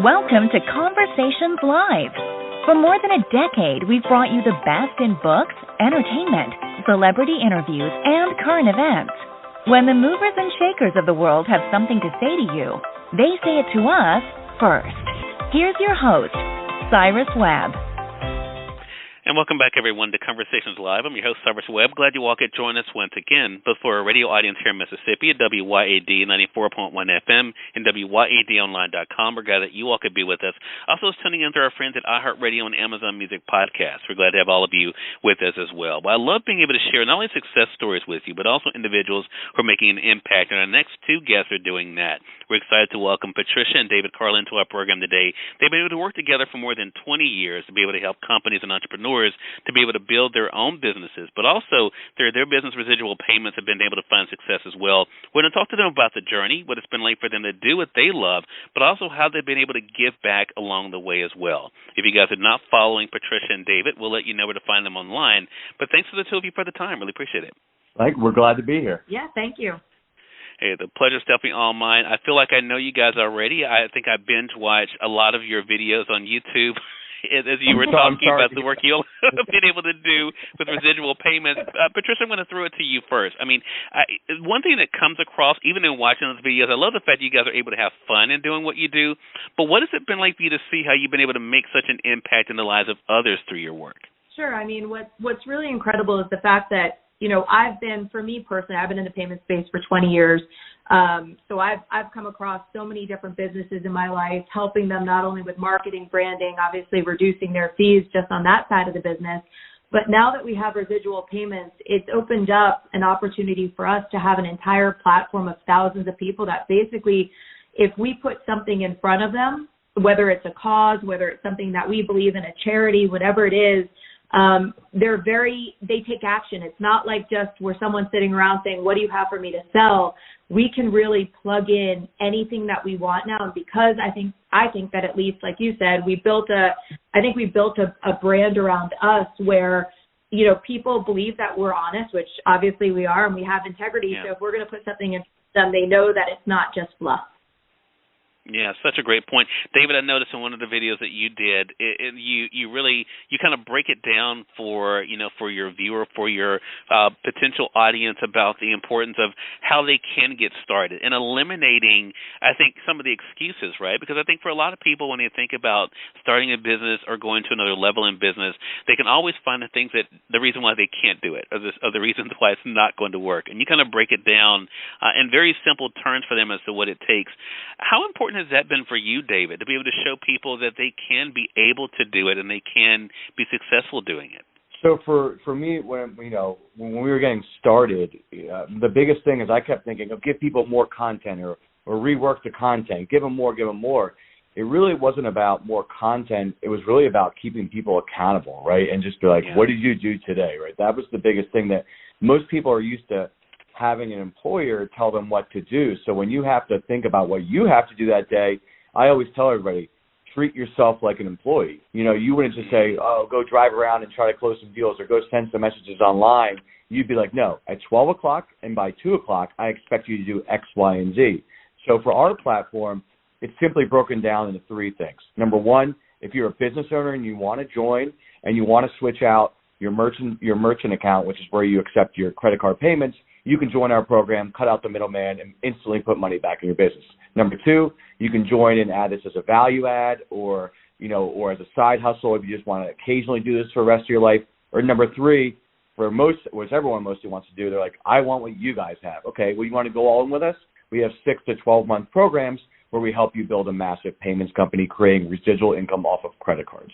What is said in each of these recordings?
Welcome to Conversations Live. For more than a decade, we've brought you the best in books, entertainment, celebrity interviews, and current events. When the movers and shakers of the world have something to say to you, they say it to us first. Here's your host, Cyrus Webb. And welcome back, everyone, to Conversations Live. I'm your host, Cyrus Webb. Glad you all could join us once again, both for our radio audience here in Mississippi at WYAD 94.1 FM and WYADonline.com. We're glad that you all could be with us. Also, tuning in to our friends at iHeartRadio and Amazon Music Podcasts. We're glad to have all of you with us as well. Well, I love being able to share not only success stories with you, but also individuals who are making an impact. And our next two guests are doing that. We're excited to welcome Patricia and David Carlin to our program today. They've been able to work together for more than 20 years to be able to help companies and entrepreneurs to be able to build their own businesses, but also their business residual payments have been able to find success as well. We're going to talk to them about the journey, what it's been like for them to do what they love, but also how they've been able to give back along the way as well. If you guys are not following Patricia and David, we'll let you know where to find them online. But thanks to the two of you for the time. Really appreciate it. We're glad to be here. Yeah, thank you. Hey, the pleasure's definitely all mine. I feel like I know you guys already. I think I binge-watched a lot of your videos on YouTube as you were talking about the work you've been able to do with residual payments. Patricia, I'm going to throw it to you first. I mean, one thing that comes across, even in watching those videos, I love the fact that you guys are able to have fun in doing what you do, but what has it been like for you to see how you've been able to make such an impact in the lives of others through your work? Sure. I mean, what's really incredible is the fact that, for me personally, I've been in the payment space for 20 years. So I've come across so many different businesses in my life, helping them not only with marketing, branding, obviously reducing their fees just on that side of the business. But now that we have residual payments, it's opened up an opportunity for us to have an entire platform of thousands of people that basically, if we put something in front of them, whether it's a cause, whether it's something that we believe in, a charity, whatever it is, they take action. It's not like just where someone's sitting around saying, what do you have for me to sell? We can really plug in anything that we want now. And because I think that at least, like you said, we built a brand around us where, people believe that we're honest, which obviously we are, and we have integrity. Yeah. So if we're going to put something in them, they know that it's not just fluff. Yeah, such a great point. David, I noticed in one of the videos that you did, you kind of break it down for your viewer, for your potential audience about the importance of how they can get started and eliminating, I think, some of the excuses, right? Because I think for a lot of people, when they think about starting a business or going to another level in business, they can always find the reason why they can't do it, or the reasons why it's not going to work. And you kind of break it down in very simple terms for them as to what it takes. How important has that been for you, David, to be able to show people that they can be able to do it and they can be successful doing it? So for me, when we were getting started, the biggest thing is I kept thinking of give people more content or rework the content, give them more. It really wasn't about more content. It was really about keeping people accountable, right? And just be like, What did you do today, right? That was the biggest thing that most people are used to having an employer tell them what to do. So when you have to think about what you have to do that day, I always tell everybody, treat yourself like an employee. You wouldn't just say, go drive around and try to close some deals or go send some messages online. You'd be like, no, at 12 o'clock and by 2 o'clock, I expect you to do X, Y, and Z. So for our platform, it's simply broken down into three things. Number one, if you're a business owner and you want to join and you want to switch out your merchant account, which is where you accept your credit card payments, you can join our program, cut out the middleman, and instantly put money back in your business. Number two, you can join and add this as a value add or as a side hustle if you just want to occasionally do this for the rest of your life. Or number three, which everyone mostly wants to do, they're like, I want what you guys have. Okay, well, you want to go all in with us? We have 6 to 12-month programs where we help you build a massive payments company creating residual income off of credit cards.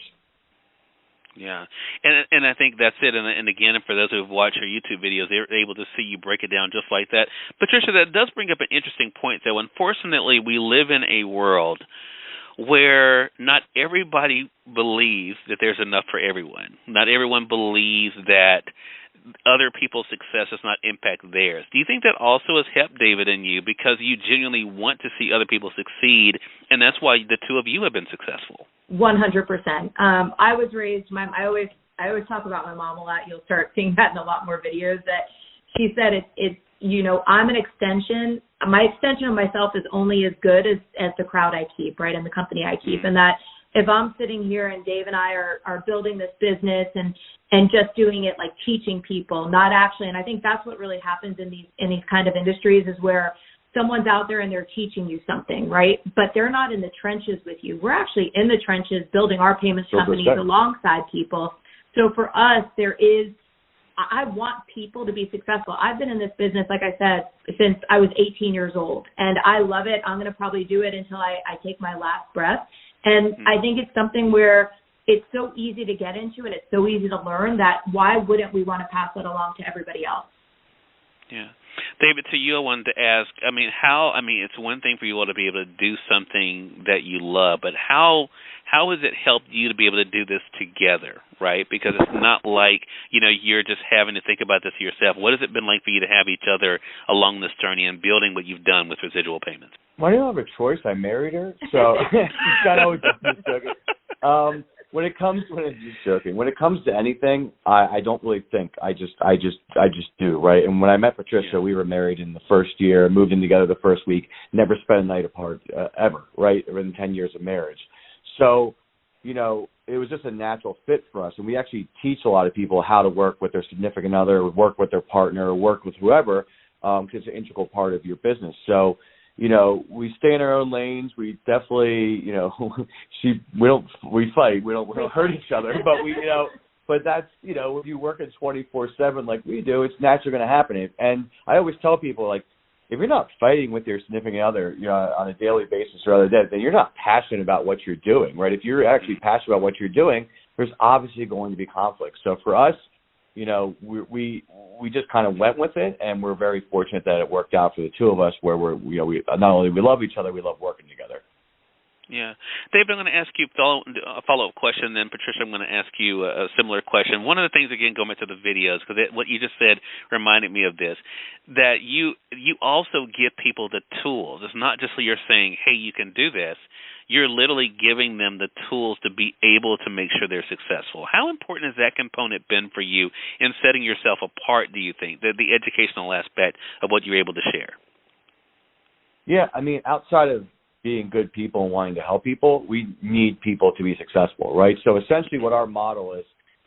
Yeah, and I think that's it. And again, for those who have watched your YouTube videos, they're able to see you break it down just like that. Patricia, that does bring up an interesting point, though. Unfortunately, we live in a world where not everybody believes that there's enough for everyone. Not everyone believes that other people's success does not impact theirs. Do you think that also has helped David and you because you genuinely want to see other people succeed, and that's why the two of you have been successful? 100%. I was raised. I always talk about my mom a lot. You'll start seeing that in a lot more videos. That she said it's I'm an extension my extension of myself is only as good as the crowd I keep, right, and the company I keep. And that if I'm sitting here and Dave and I are building this business and just doing it, like teaching people, not actually, and I think that's what really happens in these kind of industries, is where someone's out there and they're teaching you something, right? But they're not in the trenches with you. We're actually in the trenches building our payments companies alongside people. So for us, I want people to be successful. I've been in this business, like I said, since I was 18 years old, and I love it. I'm going to probably do it until I take my last breath. And I think it's something where it's so easy to get into and it's so easy to learn that why wouldn't we want to pass it along to everybody else? Yeah. David, to you, I wanted to ask, it's one thing for you all to be able to do something that you love, but how has it helped you to be able to do this together, right? Because it's not like, you're just having to think about this yourself. What has it been like for you to have each other along this journey and building what you've done with residual payments? Well, I don't have a choice. I married her, so it's kind of always just joking. When it comes to anything, I don't really think. I just do, right? And when I met Patricia, we were married in the first year, moved in together the first week, never spent a night apart ever, right? In 10 years of marriage. So, it was just a natural fit for us. And we actually teach a lot of people how to work with their significant other, work with their partner, work with whoever, because it's an integral part of your business. So, we stay in our own lanes. We definitely, we fight. We don't hurt each other, but but that's, when you work at 24/7 like we do, it's naturally going to happen. And I always tell people, like, if you're not fighting with your significant other, on a daily basis or other day, then you're not passionate about what you're doing, right? If you're actually passionate about what you're doing, there's obviously going to be conflict. So for us, we just kind of went with it, and we're very fortunate that it worked out for the two of us, where we not only we love each other, we love working together. Yeah. David, I'm going to ask you a follow-up question, then Patricia, I'm going to ask you a similar question. One of the things, again, going back to the videos, because what you just said reminded me of this, that you also give people the tools. It's not just that you're saying, hey, you can do this. You're literally giving them the tools to be able to make sure they're successful. How important has that component been for you in setting yourself apart, do you think, the educational aspect of what you're able to share? Yeah, outside of being good people and wanting to help people, we need people to be successful, right? So essentially what our model is,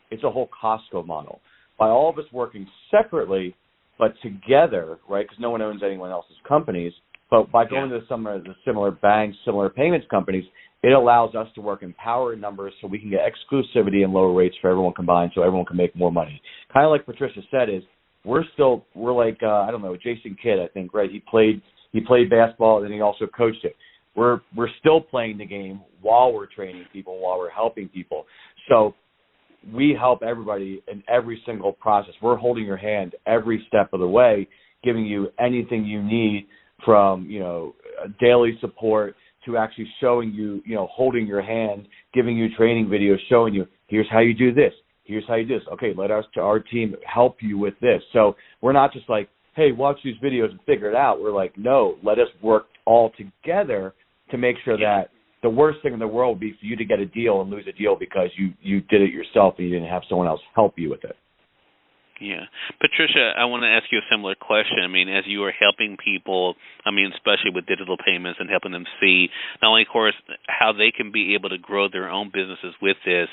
it's a whole Costco model. By all of us working separately, but together, right, because no one owns anyone else's companies, but by going to some of the similar banks, similar payments companies, it allows us to work in power numbers so we can get exclusivity and lower rates for everyone combined so everyone can make more money. Kind of like Patricia said, is we're like, I don't know, Jason Kidd, I think, right? He played basketball and then he also coached it. We're still playing the game while we're training people, while we're helping people. So we help everybody in every single process. We're holding your hand every step of the way, giving you anything you need from, daily support to actually showing you, holding your hand, giving you training videos, showing you, here's how you do this. Here's how you do this. Okay, let our team help you with this. So we're not just like, hey, watch these videos and figure it out. We're like, no, let us work all together to make sure that the worst thing in the world would be for you to get a deal and lose a deal because you did it yourself and you didn't have someone else help you with it. Yeah. Patricia, I want to ask you a similar question. As you are helping people, especially with digital payments and helping them see not only, of course, how they can be able to grow their own businesses with this,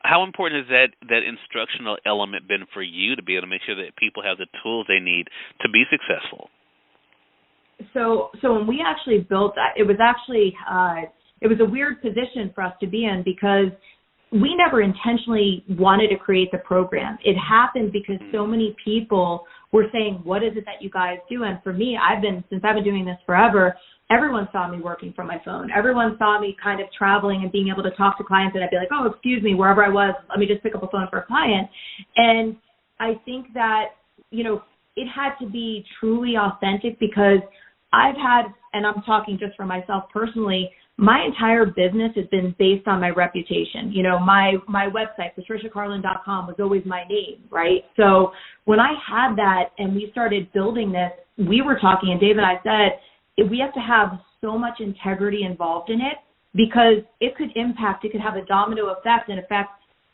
how important has that instructional element been for you to be able to make sure that people have the tools they need to be successful? So when we actually built that, it was a weird position for us to be in because we never intentionally wanted to create the program. It happened because so many people were saying, what is it that you guys do? And for me, since I've been doing this forever, everyone saw me working from my phone. Everyone saw me kind of traveling and being able to talk to clients, and I'd be like, oh, excuse me, wherever I was, let me just pick up a phone for a client. And I think that, it had to be truly authentic because I've had, and I'm talking just for myself personally, my entire business has been based on my reputation. My website, patriciacarlin.com, was always my name, right? So when I had that and we started building this, we were talking, and Dave and I said, we have to have so much integrity involved in it because it could have a domino effect and affect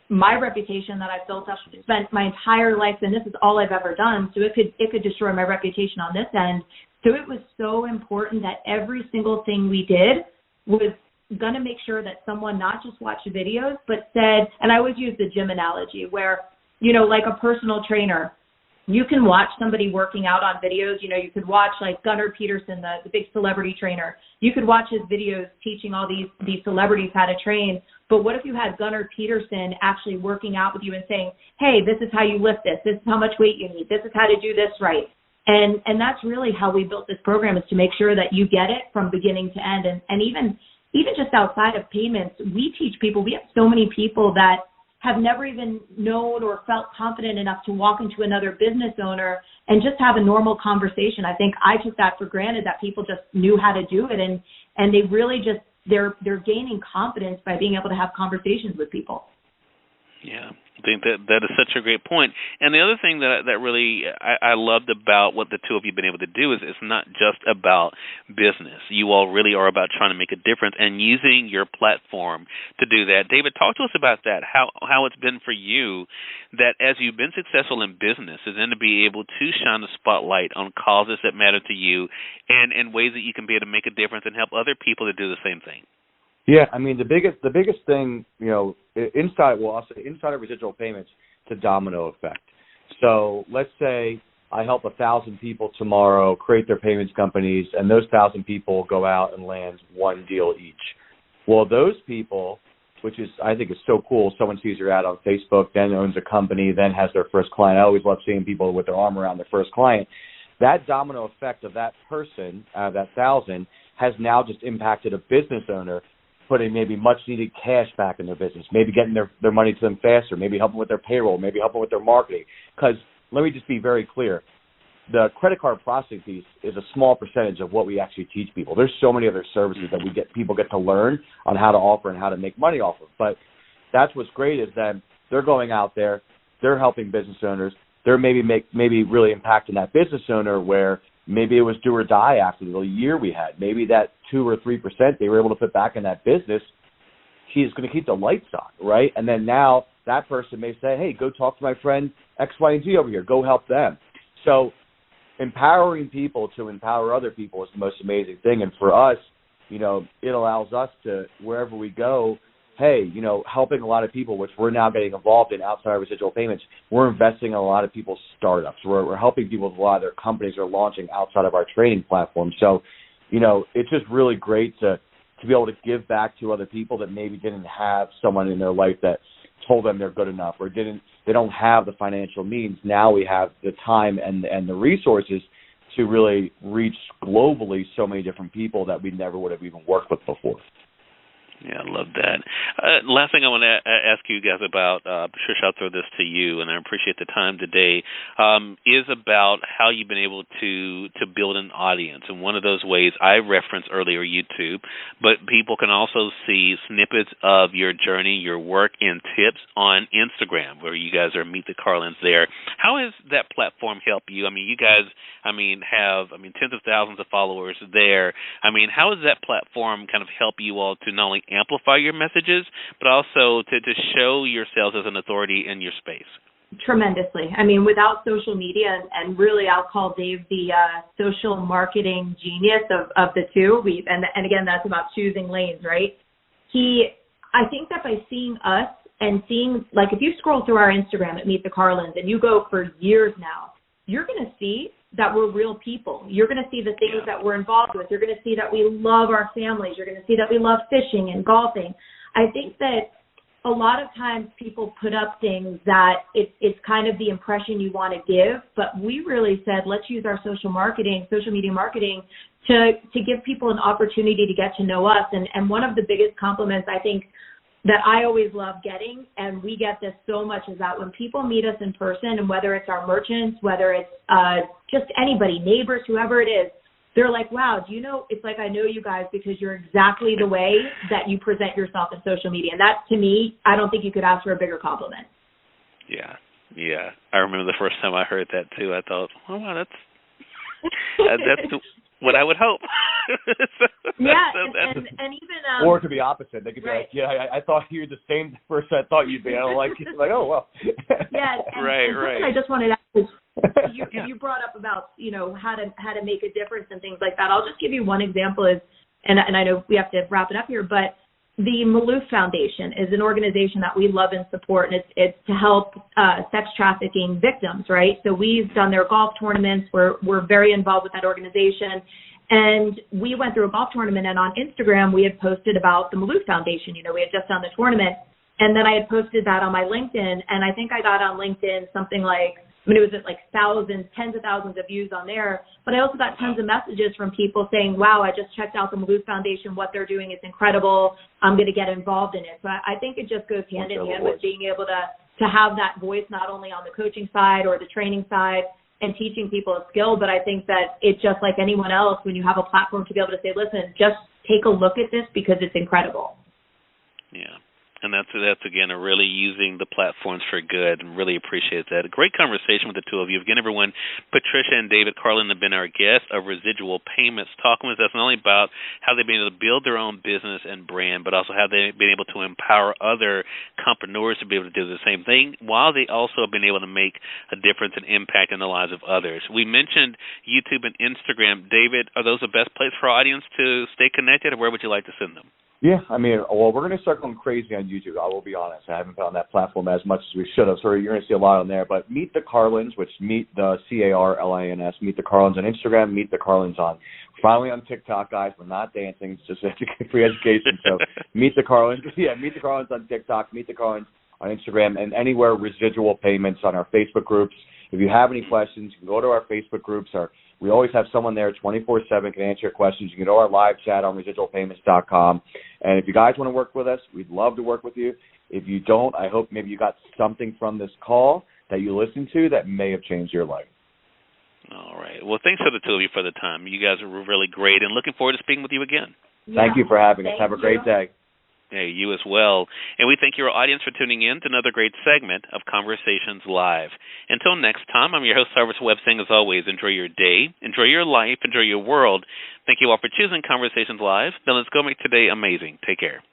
my reputation that I've built up, spent my entire life, and this is all I've ever done. So it could destroy my reputation on this end. So it was so important that every single thing we did was going to make sure that someone not just watched videos, but said, and I always use the gym analogy where, like a personal trainer, you can watch somebody working out on videos. You could watch like Gunnar Peterson, the big celebrity trainer. You could watch his videos teaching all these celebrities how to train. But what if you had Gunnar Peterson actually working out with you and saying, hey, this is how you lift this. This is how much weight you need. This is how to do this right. And that's really how we built this program, is to make sure that you get it from beginning to end. And even just outside of payments, we teach people. We have so many people that have never even known or felt confident enough to walk into another business owner and just have a normal conversation. I think I took that for granted, that people just knew how to do it, and they really just they're gaining confidence by being able to have conversations with people. Yeah, I think that is such a great point. And the other thing that really I loved about what the two of you have been able to do is it's not just about business. You all really are about trying to make a difference and using your platform to do that. David, talk to us about that, how it's been for you that as you've been successful in business, is then to be able to shine the spotlight on causes that matter to you and ways that you can be able to make a difference and help other people to do the same thing. Yeah, I mean, the biggest thing, inside of residual payments, it's a domino effect. So let's say I help 1,000 people tomorrow create their payments companies, and those 1,000 people go out and land one deal each. Well, those people, which is, I think is so cool, someone sees your ad on Facebook, then owns a company, then has their first client. I always love seeing people with their arm around their first client. That domino effect of that person, that 1,000, has now just impacted a business owner, putting maybe much-needed cash back in their business, maybe getting their money to them faster, maybe helping with their payroll, maybe helping with their marketing. Because let me just be very clear. The credit card processing piece is a small percentage of what we actually teach people. There's so many other services that people get to learn on how to offer and how to make money off of. But that's what's great is that they're going out there, they're helping business owners, they're maybe really impacting that business owner where maybe it was do or die after the year we had. Maybe that 2 or 3% they were able to put back in that business, he's going to keep the lights on, right? And then now that person may say, hey, go talk to my friend X, Y, and Z over here. Go help them. So empowering people to empower other people is the most amazing thing. And for us, it allows us to, wherever we go, hey, helping a lot of people, which we're now getting involved in outside of residual payments. We're investing in a lot of people's startups. We're helping people with a lot of their companies are launching outside of our training platform. So, it's just really great to be able to give back to other people that maybe didn't have someone in their life that told them they're good enough or they don't have the financial means. Now we have the time and the resources to really reach globally so many different people that we never would have even worked with before. Yeah, I love that. Last thing I want to ask you guys about, Patricia, I'll throw this to you, and I appreciate the time today, is about how you've been able to build an audience. And one of those ways I referenced earlier, YouTube, but people can also see snippets of your journey, your work, and tips on Instagram, where you guys are Meet the Carlins there. How has that platform helped you? I mean, you guys, have tens of thousands of followers there. How has that platform kind of helped you all to not only amplify your messages, but also to show yourselves as an authority in your space? Tremendously. Without social media, and really I'll call Dave the social marketing genius of the two. And again, that's about choosing lanes, right? I think that by seeing us and seeing, like if you scroll through our Instagram at Meet the Carlins and you go for years now, you're going to see that we're real people. You're going to see the things that we're involved with. You're going to see that we love our families. You're going to see that we love fishing and golfing. I think that a lot of times people put up things that it's kind of the impression you want to give, but we really said, let's use our social media marketing to give people an opportunity to get to know us. And one of the biggest compliments I think that I always love getting, and we get this so much, is that when people meet us in person, and whether it's our merchants, whether it's just anybody, neighbors, whoever it is, they're like, wow, it's like I know you guys because you're exactly the way that you present yourself in social media. And that, to me, I don't think you could ask for a bigger compliment. Yeah. I remember the first time I heard that, too. I thought, oh, wow, that's what I would hope. And even or it could be opposite. They could be like, I thought you were the same person I thought you'd be. I don't like you. Like, oh well. Yeah. Right. I just wanted to ask You brought up about, how to make a difference and things like that. I'll just give you one example and I know we have to wrap it up here, but the Maloof Foundation is an organization that we love and support, and it's to help sex trafficking victims, right? So we've done their golf tournaments. We're very involved with that organization. And we went through a golf tournament, and on Instagram, we had posted about the Maloof Foundation. We had just done the tournament. And then I had posted that on my LinkedIn, and I think I got on LinkedIn something like, it was like thousands, tens of thousands of views on there. But I also got tons of messages from people saying, wow, I just checked out the Maloof Foundation. What they're doing is incredible. I'm going to get involved in it. So I think it just goes hand in hand with being able to have that voice, not only on the coaching side or the training side and teaching people a skill, but I think that it's just like anyone else, when you have a platform to be able to say, listen, just take a look at this because it's incredible. Yeah. And that's again, really using the platforms for good, and really appreciate that. A great conversation with the two of you. Again, everyone, Patricia and David Carlin have been our guests of Residual Payments, talking with us not only about how they've been able to build their own business and brand, but also how they've been able to empower other entrepreneurs to be able to do the same thing, while they also have been able to make a difference and impact in the lives of others. We mentioned YouTube and Instagram. David, are those the best place for our audience to stay connected, or where would you like to send them? Yeah, we're going to start going crazy on YouTube. I will be honest. I haven't been on that platform as much as we should have, so you're going to see a lot on there. But Meet the Carlins, which Meet the Carlins, Meet the Carlins on Instagram, Meet the Carlins finally on TikTok, guys. We're not dancing. It's just free education. So Meet the Carlins. Yeah, Meet the Carlins on TikTok, Meet the Carlins on Instagram, and anywhere Residual Payments on our Facebook groups. If you have any questions, you can go to our Facebook groups. We always have someone there 24/7 can answer your questions. You can go to our live chat on residualpayments.com. And if you guys want to work with us, we'd love to work with you. If you don't, I hope maybe you got something from this call that you listened to that may have changed your life. All right. Well, thanks to the two of you for the time. You guys were really great, and looking forward to speaking with you again. Yeah. Thank you for having us. Have a great day. Hey, you as well. And we thank your audience for tuning in to another great segment of Conversations Live. Until next time, I'm your host, Cyrus Webb, saying as always, enjoy your day, enjoy your life, enjoy your world. Thank you all for choosing Conversations Live. Now let's go make today amazing. Take care.